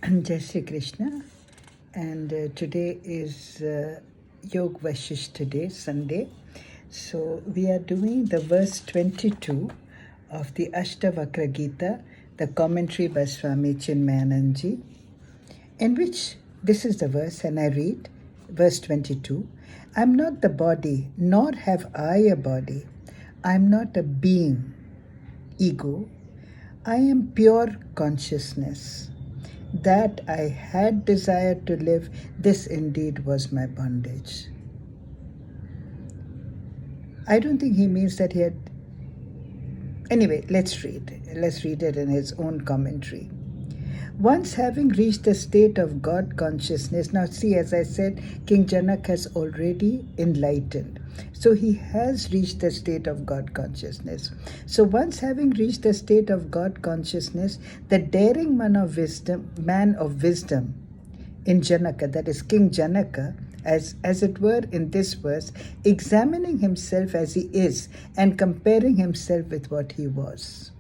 Jai Shri Krishna, and today is Yog Vashish today, Sunday. So we are doing the verse 22 of the Ashtavakra Geeta, the commentary by Swami Chinmayananji, in which this is the verse, and I read verse 22. I'm not the body, nor have I a body. I'm not a being, ego. I am pure consciousness. That I had desired to live, this indeed was my bondage. I don't think he means that he had... Anyway, let's read. Let's read it in his own commentary. Once having reached the state of God consciousness, now see, as I said, King Janak has already enlightened. So he has reached the state of God consciousness. So once having reached the state of God consciousness, the daring man of wisdom in Janaka, that is King Janaka, as it were in this verse, examining himself as he is and comparing himself with what he was.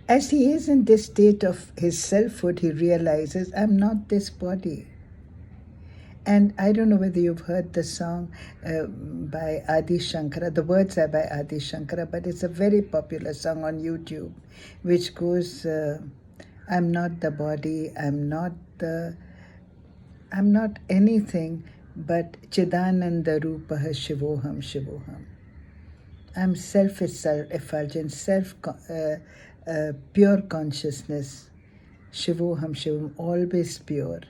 As he is in this state of his selfhood, he realizes, I'm not this body. And I don't know whether you've heard the song by Adi Shankara. The words are by Adi Shankara, but it's a very popular song on YouTube, which goes, I'm not the body, I'm not anything but Chidananda, Roopaha, Shivoham, Shivoham. I'm self-effulgent, pure consciousness, Shivoham, Shivoham, always pure.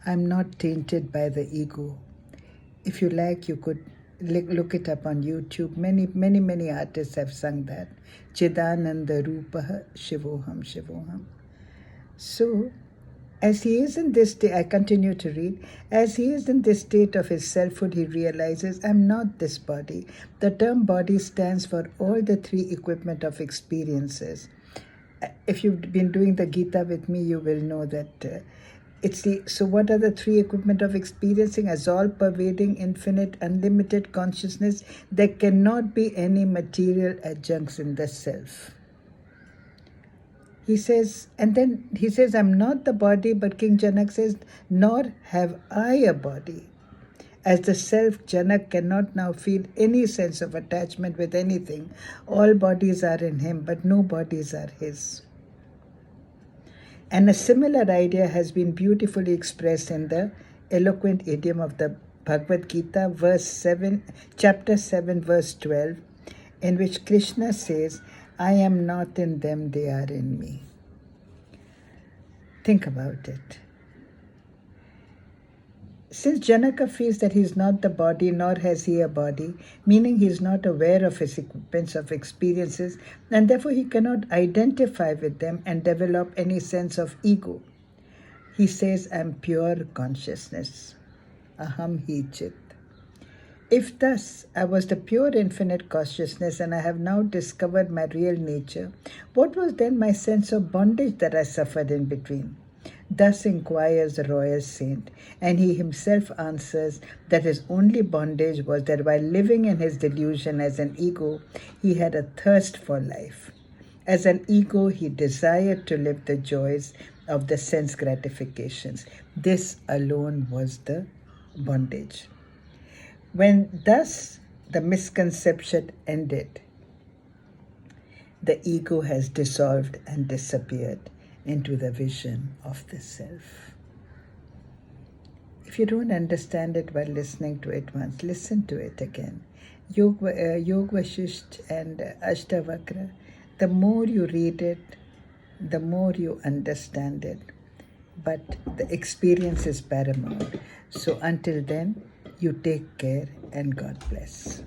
I'm not tainted by the ego. If you like, you could look it up on YouTube. Many artists have sung that. Chidananda, Roopaha, Shivoham, Shivoham. So, as he is in this state, I continue to read, as he is in this state of his selfhood, he realizes, I'm not this body. The term body stands for all the three equipment of experiences. If you've been doing the Geeta with me, you will know that so what are the three equipment of experiencing? As all-pervading, infinite, unlimited consciousness, there cannot be any material adjuncts in the self. He says, and then he says, I'm not the body, but King Janak says, nor have I a body. As the self, Janak cannot now feel any sense of attachment with anything. All bodies are in him, but no bodies are his. And a similar idea has been beautifully expressed in the eloquent idiom of the Bhagavad Gita, chapter 7, verse 12, in which Krishna says, I am not in them, they are in me. Think about it. Since Janaka feels that he is not the body, nor has he a body, meaning he is not aware of his equipments of experiences, and therefore he cannot identify with them and develop any sense of ego. He says, I'm pure consciousness. Aham hi chit. If thus I was the pure infinite consciousness and I have now discovered my real nature, what was then my sense of bondage that I suffered in between? Thus inquires the royal saint, and he himself answers that his only bondage was that while living in his delusion as an ego, he had a thirst for life. As an ego, he desired to live the joys of the sense gratifications. This alone was the bondage. When thus the misconception ended, the ego has dissolved and disappeared into the vision of the self. If you don't understand it while listening to it once, listen to it again. Yog Vashisht and Ashtavakra, the more you read it, the more you understand it. But the experience is paramount. So until then, you take care and God bless.